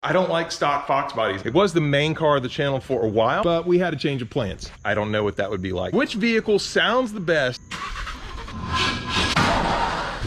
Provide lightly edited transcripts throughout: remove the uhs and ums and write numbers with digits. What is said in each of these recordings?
I don't like stock Fox bodies. It was the main car of the channel for a while, but we had a change of plans. I don't know what that would be like. Which vehicle sounds the best?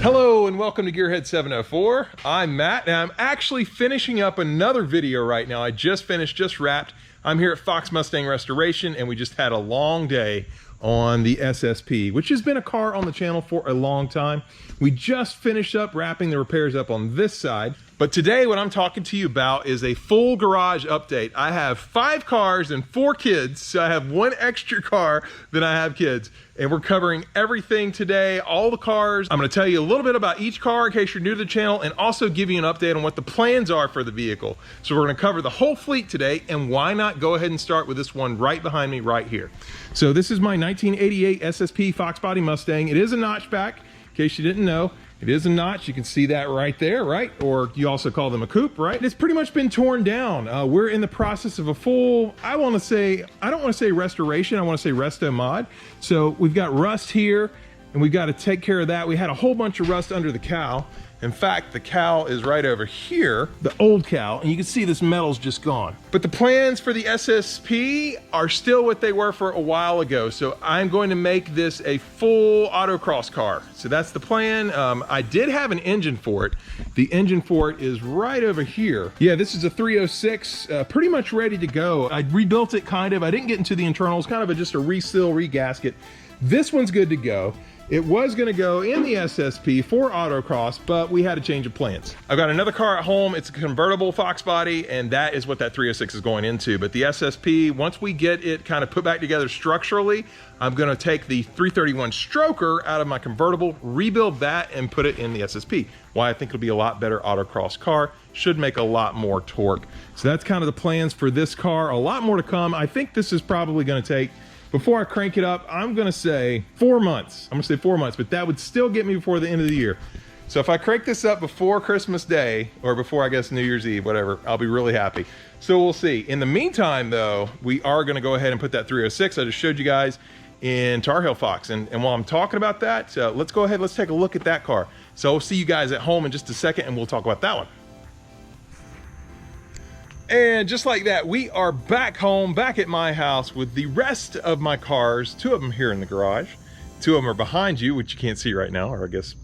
Hello and welcome to Gearhead 704. I'm Matt and I'm actually finishing up another video right now. I just finished, just wrapped. I'm here at Fox Mustang Restoration and we just had a long day on the SSP, which has been a car on the channel for a long time. We just finished up wrapping the repairs up on this side. But today what I'm talking to you about is a full garage update. I have 5 cars and 4 kids, so I have 1 extra car than I have kids. And we're covering everything today, all the cars. I'm gonna tell you a little bit about each car in case you're new to the channel and also give you an update on what the plans are for the vehicle. So we're gonna cover the whole fleet today, and why not go ahead and start with this one right behind me right here. So this is my 1988 SSP Fox Body Mustang. It is a notchback, in case you didn't know. It is a notch, you can see that right there, right? Or you also call them a coupe, right? It's pretty much been torn down. We're in the process of a full, I don't wanna say restoration, I wanna say resto mod. So we've got rust here, and we've gotta take care of that. We had a whole bunch of rust under the cowl. In fact, the cowl is right over here, the old cowl, and you can see this metal's just gone. But the plans for the SSP are still what they were for a while ago. So I'm going to make this a full autocross car. So that's the plan. I did have an engine for it. The engine for it is right over here. Yeah, this is a 306, pretty much ready to go. I rebuilt it kind of. I didn't get into the internals, kind of just a reseal, regasket. This one's good to go. It was gonna go in the SSP for autocross, but we had a change of plans. I've got another car at home. It's a convertible Fox body, and that is what that 306 is going into. But the SSP, once we get it kind of put back together structurally, I'm gonna take the 331 stroker out of my convertible, rebuild that, and put it in the SSP. Why I think it'll be a lot better autocross car. Should make a lot more torque. So that's kind of the plans for this car. A lot more to come. I think this is probably gonna take, before I crank it up, I'm gonna say 4 months. I'm gonna say 4 months, but that would still get me before the end of the year. So if I crank this up before Christmas Day, or before I guess New Year's Eve, whatever, I'll be really happy. So we'll see. In the meantime though, we are gonna go ahead and put that 306 I just showed you guys in Tar Heel Fox. And while I'm talking about that, let's go ahead, let's take a look at that car. So I'll see you guys at home in just a second and we'll talk about that one. And just like that, we are back home, back at my house with the rest of my cars. 2 of them here in the garage. 2 of them are behind you, which you can't see right now, or I guess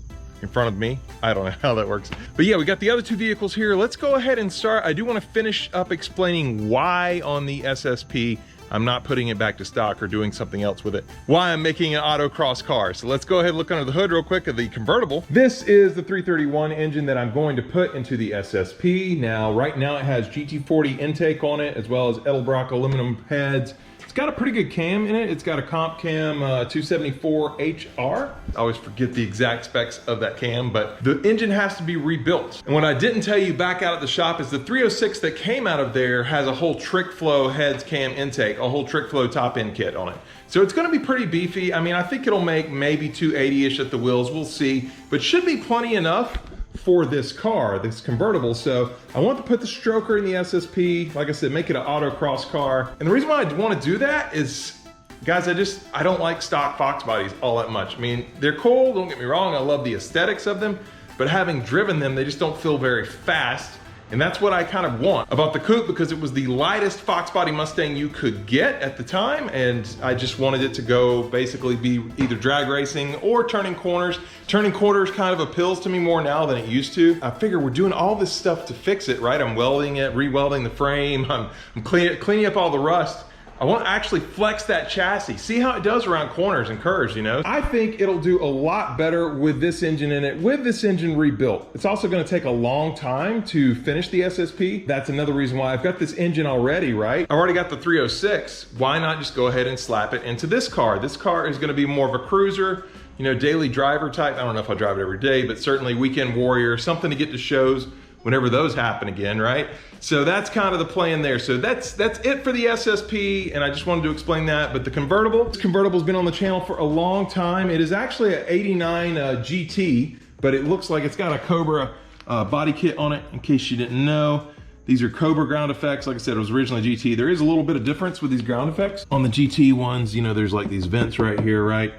in front of me. I don't know how that works. But yeah, we got the other 2 vehicles here. Let's go ahead and start. I do want to finish up explaining why on the SSP I'm not putting it back to stock or doing something else with it. Why I'm making an autocross car. So let's go ahead and look under the hood real quick of the convertible. This is the 331 engine that I'm going to put into the SSP. Now, right now it has GT40 intake on it, as well as Edelbrock aluminum heads. It's got a pretty good cam in it. It's got a comp cam 274 HR. I always forget the exact specs of that cam, but the engine has to be rebuilt. And what I didn't tell you back out at the shop is the 306 that came out of there has a whole trick flow heads cam intake, a whole trick flow top end kit on it. So it's gonna be pretty beefy. I mean, I think it'll make maybe 280-ish at the wheels, we'll see, but should be plenty enough for this car, this convertible. So I want to put the stroker in the SSP, like I said, make it an autocross car. And the reason why I want to do that is, guys, I don't like stock Fox bodies all that much. I mean, they're cool, don't get me wrong, I love the aesthetics of them, but having driven them, they just don't feel very fast. And that's what I kind of want about the coupe, because it was the lightest Fox body Mustang you could get at the time, and I just wanted it to go basically be either drag racing or turning corners. Turning corners kind of appeals to me more now than it used to. I figure we're doing all this stuff to fix it, right? I'm welding it, re-welding the frame, I'm cleaning up all the rust. I want to actually flex that chassis, see how it does around corners and curves, you know? I think it'll do a lot better with this engine in it, with this engine rebuilt. It's also going to take a long time to finish the SSP. That's another reason why I've got this engine already, right? I've already got the 306. Why not just go ahead and slap it into this car? This car is going to be more of a cruiser, you know, daily driver type. I don't know if I drive it every day, but certainly weekend warrior, something to get to shows whenever those happen again, right? So that's kind of the plan there. So that's it for the SSP, and I just wanted to explain that. But the convertible, this convertible's been on the channel for a long time. It is actually an 89 GT, but it looks like it's got a Cobra body kit on it, in case you didn't know. These are Cobra ground effects. Like I said, it was originally GT. There is a little bit of difference with these ground effects. On the GT ones, you know, there's like these vents right here, right?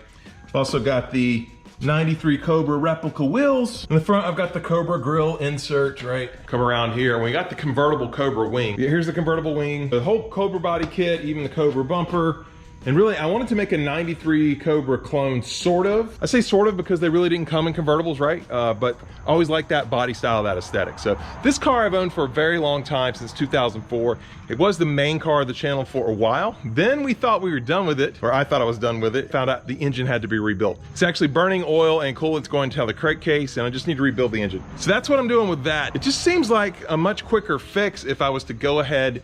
I've also got the 93 Cobra replica wheels. In the front, I've got the Cobra grill insert, right? Come around here, and we got the convertible Cobra wing. Here's the convertible wing, the whole Cobra body kit, even the Cobra bumper. And really, I wanted to make a 93 Cobra clone, sort of. I say sort of because they really didn't come in convertibles, right? But I always liked that body style, that aesthetic. So this car I've owned for a very long time, since 2004. It was the main car of the channel for a while. Then we thought we were done with it, or I thought I was done with it. Found out the engine had to be rebuilt. It's actually burning oil and coolant's going to the crankcase, and I just need to rebuild the engine. So that's what I'm doing with that. It just seems like a much quicker fix if I was to go ahead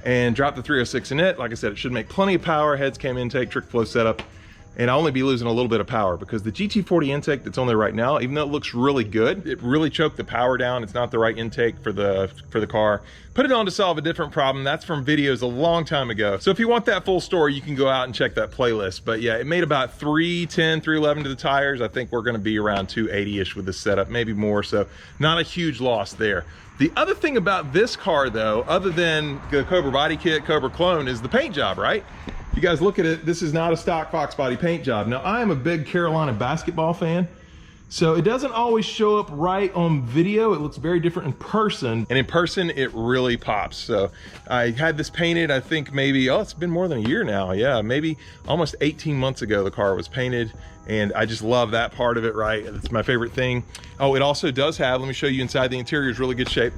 and drop the 306 in it. Like I said, it should make plenty of power, heads cam intake, trick flow setup, and I'll only be losing a little bit of power because the GT40 intake that's on there right now, even though it looks really good, it really choked the power down. It's not the right intake for the car. Put it on to solve a different problem. That's from videos a long time ago. So if you want that full story, you can go out and check that playlist. But yeah, it made about 310, 311 to the tires. I think we're gonna be around 280-ish with this setup, maybe more, so not a huge loss there. The other thing about this car though, other than the Cobra body kit, Cobra clone, is the paint job, right? If you guys look at it, this is not a stock Fox body paint job. Now, I am a big Carolina basketball fan, so it doesn't always show up right on video. It looks very different in person, and in person, it really pops. So I had this painted, I think maybe, oh, it's been more than a year now. Yeah, maybe almost 18 months ago, the car was painted, and I just love that part of it, right? It's my favorite thing. Oh, it also does have, let me show you inside, the interior is really good shape.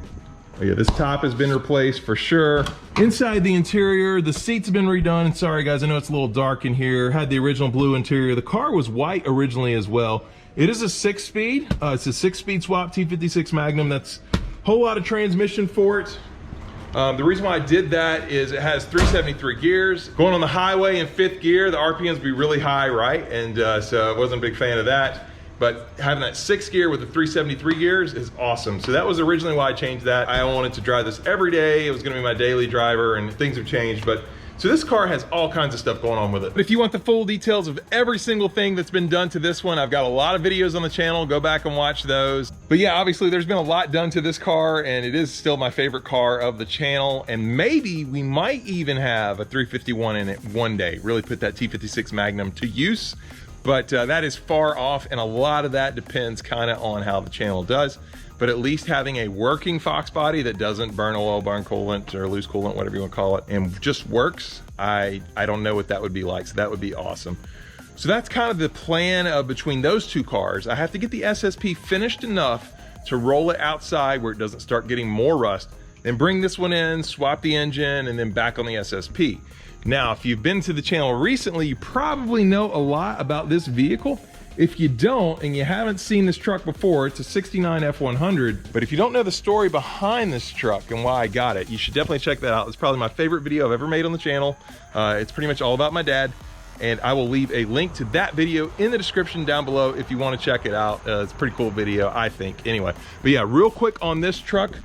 Oh yeah, this top has been replaced for sure. Inside the interior, the seats have been redone. And sorry guys, I know it's a little dark in here. Had the original blue interior. The car was white originally as well. It is a 6-speed. It's a 6-speed swap T56 Magnum. That's a whole lot of transmission for it. The reason why I did that is it has 373 gears. Going on the highway in 5th gear, the RPMs be really high, right? And so I wasn't a big fan of that. But having that 6th gear with the 373 gears is awesome. So that was originally why I changed that. I wanted to drive this every day. It was gonna be my daily driver, and things have changed. But so this car has all kinds of stuff going on with it. But if you want the full details of every single thing that's been done to this one, I've got a lot of videos on the channel. Go back and watch those. But yeah, obviously there's been a lot done to this car, and it is still my favorite car of the channel. And maybe we might even have a 351 in it one day. Really put that T56 Magnum to use. But that is far off, and a lot of that depends kind of on how the channel does. But at least having a working Fox body that doesn't burn oil, burn coolant, or lose coolant, whatever you want to call it, and just works, I don't know what that would be like, so that would be awesome. So that's kind of the plan of between those two cars. I have to get the SSP finished enough to roll it outside where it doesn't start getting more rust, then bring this one in, swap the engine, and then back on the SSP. Now, if you've been to the channel recently, you probably know a lot about this vehicle. If you don't, and you haven't seen this truck before, it's a 69 F100. But if you don't know the story behind this truck and why I got it, you should definitely check that out. It's probably my favorite video I've ever made on the channel. It's pretty much all about my dad. And I will leave a link to that video in the description down below if you want to check it out. It's a pretty cool video, I think. Anyway, but yeah, real quick on this truck.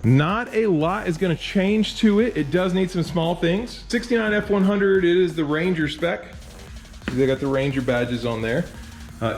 Not a lot is going to change to it. It does need some small things. 69 F100, it is the Ranger spec. So they got the Ranger badges on there.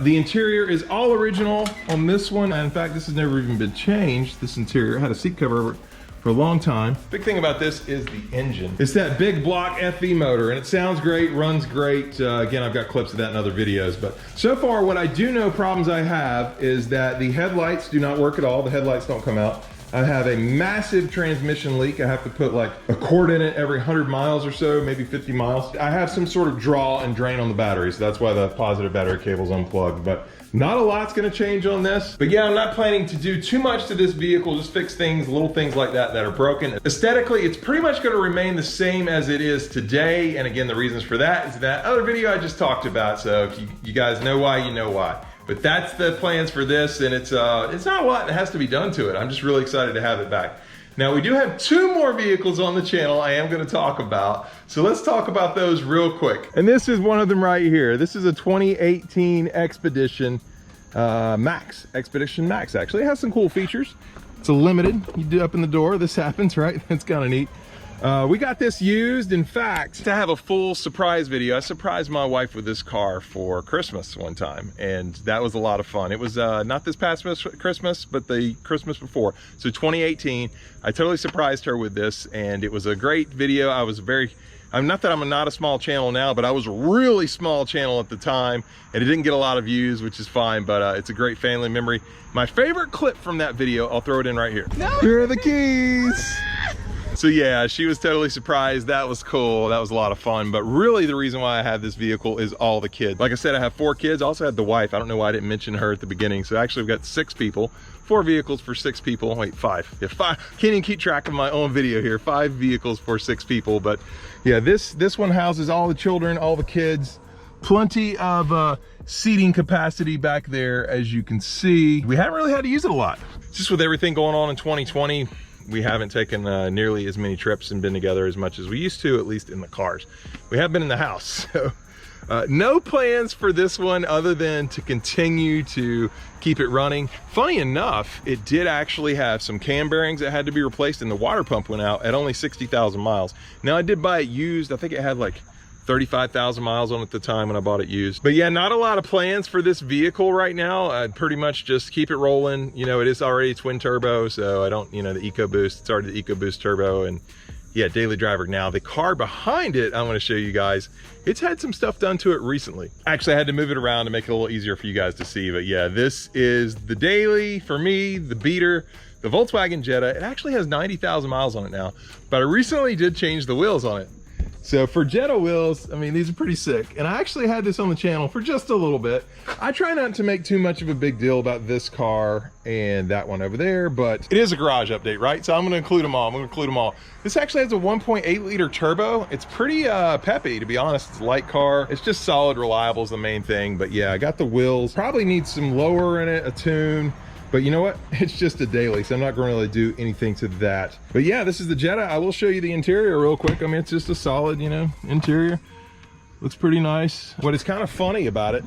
The interior is all original on this one. In fact, this has never even been changed. This interior had a seat cover over it for a long time. Big thing about this is the engine. It's that big block FV motor, and it sounds great, runs great. Again, I've got clips of that in other videos, but so far what I do know problems I have is that the headlights do not work at all. The headlights don't come out. I have a massive transmission leak. I have to put like a cord in it every 100 miles or so, maybe 50 miles. I have some sort of draw and drain on the battery, so that's why the positive battery cable's unplugged. But not a lot's gonna change on this. But yeah, I'm not planning to do too much to this vehicle, just fix things, little things like that are broken. Aesthetically, it's pretty much gonna remain the same as it is today. And again, the reasons for that is that other video I just talked about. So if you guys know why, you know why. But that's the plans for this, and it's not a lot that has to be done to it. I'm just really excited to have it back. Now, we do have 2 more vehicles on the channel I am gonna talk about. So let's talk about those real quick. And this is one of them right here. This is a 2018 Expedition Max. Expedition Max, actually. It has some cool features. It's a limited. You do up in the door, this happens, right? That's kind of neat. We got this used. In fact, to have a full surprise video, I surprised my wife with this car for Christmas one time, and that was a lot of fun. It was not this past Christmas, but the Christmas before. So 2018, I totally surprised her with this, and it was a great video. I was I'm not that I'm not a small channel now, but I was a really small channel at the time, and it didn't get a lot of views, which is fine, but it's a great family memory. My favorite clip from that video, I'll throw it in right here. No. Here are the keys. So yeah, she was totally surprised. That was cool. That was a lot of fun. But really the reason why I have this vehicle is all the kids. Like I said, I have 4 kids. I also had the wife. I don't know why I didn't mention her at the beginning. So actually we've got 6 people, 4 vehicles for 6 people. Wait, 5. Yeah, 5. Can't even keep track of my own video here. 5 vehicles for 6 people. But yeah, this one houses all the children, all the kids. Plenty of seating capacity back there, as you can see. We haven't really had to use it a lot. Just with everything going on in 2020, we haven't taken nearly as many trips and been together as much as we used to, at least in the cars. We have been in the house, so no plans for this one other than to continue to keep it running. Funny enough, it did actually have some cam bearings that had to be replaced, and the water pump went out at only 60,000 miles. Now I did buy it used. I think it had like 35,000 miles on it at the time when I bought it used. But yeah, not a lot of plans for this vehicle right now. I'd pretty much just keep it rolling. You know, it is already twin turbo, so I don't, you know, the EcoBoost, it's already the EcoBoost turbo, and yeah, daily driver. Now the car behind it, I want to show you guys, it's had some stuff done to it recently. Actually, I had to move it around to make it a little easier for you guys to see, but yeah, this is the daily for me, the beater, the Volkswagen Jetta. It actually has 90,000 miles on it now, but I recently did change the wheels on it. So for Jetta wheels, I mean, these are pretty sick. And I actually had this on the channel for just a little bit. I try not to make too much of a big deal about this car and that one over there, but it is a garage update, right? So I'm gonna include them all. I'm gonna include them all. This actually has a 1.8 liter turbo. It's pretty peppy, to be honest. It's a light car. It's just solid, reliable is the main thing. But yeah, I got the wheels. Probably needs some lower in it, a tune. But you know what? It's just a daily, so I'm not going to really do anything to that. But yeah, this is the Jetta. I will show you the interior real quick. I mean, it's just a solid, you know, interior. Looks pretty nice. What is kind of funny about it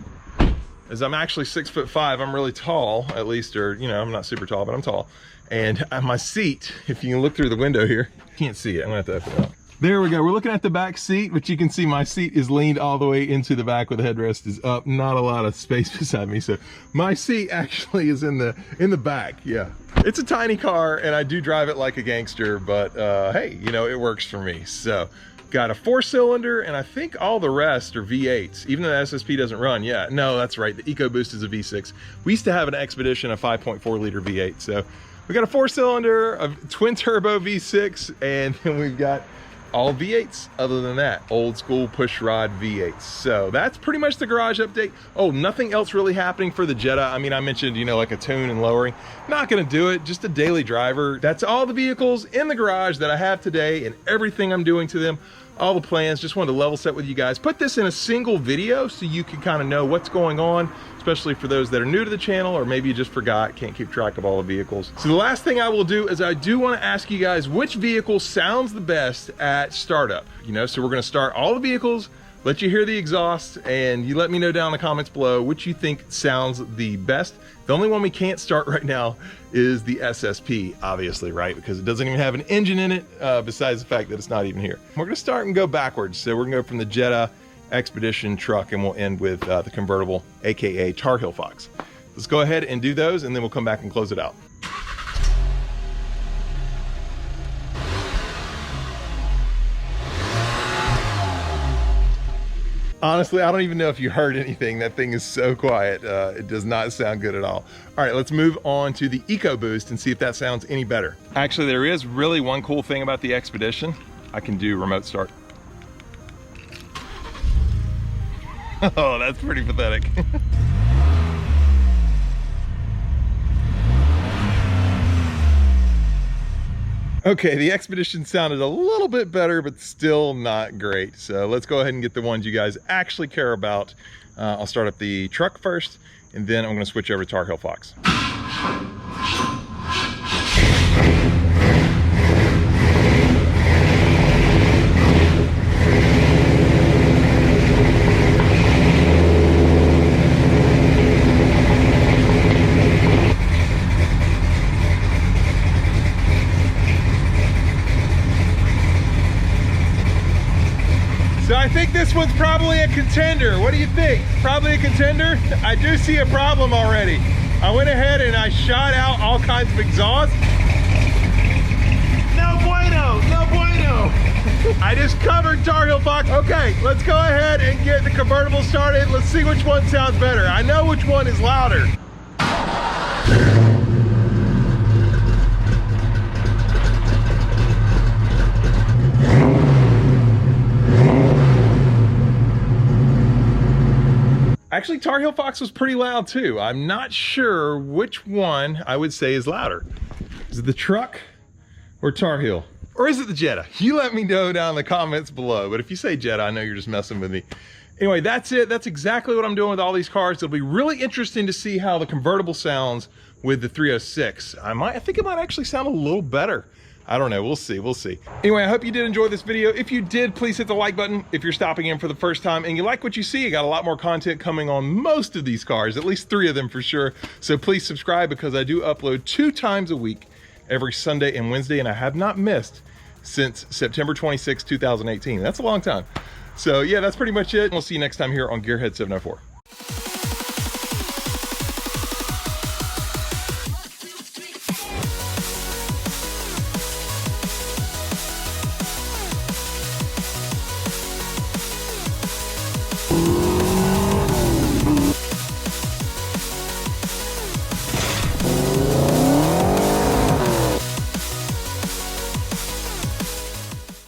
is I'm actually 6'5". I'm really tall, at least, or, you know, I'm not super tall, but I'm tall. And my seat, if you can look through the window here, can't see it. I'm going to have to open it up. There we go. We're looking at the back seat, but you can see my seat is leaned all the way into the back where the headrest is up. Not a lot of space beside me. So my seat actually is in the back. Yeah. It's a tiny car and I do drive it like a gangster, but hey, you know, it works for me. So got a 4-cylinder, and I think all the rest are V8s, even though the SSP doesn't run. Yeah, no, that's right. The EcoBoost is a V6. We used to have an Expedition, a 5.4 liter V8. So we got a 4-cylinder, a twin turbo V6, and then we've got all V8s other than that, old school push rod V8s. So that's pretty much the garage update. Oh, nothing else really happening for the Jetta. I mean, I mentioned, you know, like a tune and lowering. Not gonna do it, just a daily driver. That's all the vehicles in the garage that I have today and everything I'm doing to them. All the plans, just wanted to level set with you guys. Put this in a single video so you can kind of know what's going on, especially for those that are new to the channel, or maybe you just forgot, can't keep track of all the vehicles. So the last thing I will do is I do want to ask you guys which vehicle sounds the best at startup. You know, so we're going to start all the vehicles, let you hear the exhaust, and you let me know down in the comments below which you think sounds the best. The only one we can't start right now is the SSP, obviously, right? Because it doesn't even have an engine in it, besides the fact that it's not even here. We're gonna start and go backwards. So we're gonna go from the Jetta, Expedition, truck, and we'll end with the convertible, AKA Tar Heel Fox. Let's go ahead and do those, and then we'll come back and close it out. Honestly, I don't even know if you heard anything. That thing is so quiet. It does not sound good at all. All right, let's move on to the EcoBoost and see if that sounds any better. Actually, there is really one cool thing about the Expedition. I can do remote start. Oh, that's pretty pathetic. Okay, the Expedition sounded a little bit better, but still not great. So let's go ahead and get the ones you guys actually care about. I'll start up the truck first, and then I'm gonna switch over to Tar Heel Fox. So I think this one's probably a contender. What do you think? Probably a contender? I do see a problem already. I went ahead and I shot out all kinds of exhaust. No bueno, no bueno. I just covered Tar Heel Fox. Okay, let's go ahead and get the convertible started. Let's see which one sounds better. I know which one is louder. Actually, Tar Heel Fox was pretty loud too. I'm not sure which one I would say is louder. Is it the truck or Tar Heel? Or is it the Jetta? You let me know down in the comments below. But if you say Jetta, I know you're just messing with me. Anyway, that's it. That's exactly what I'm doing with all these cars. It'll be really interesting to see how the convertible sounds with the 306. I think it might actually sound a little better. I don't know, we'll see, we'll see. Anyway, I hope you did enjoy this video. If you did, please hit the like button. If you're stopping in for the first time and you like what you see, I got a lot more content coming on most of these cars, at least 3 of them for sure. So please subscribe because I do upload 2 times a week, every Sunday and Wednesday, and I have not missed since September 26, 2018. That's a long time. So yeah, that's pretty much it. We'll see you next time here on Gearhead 704.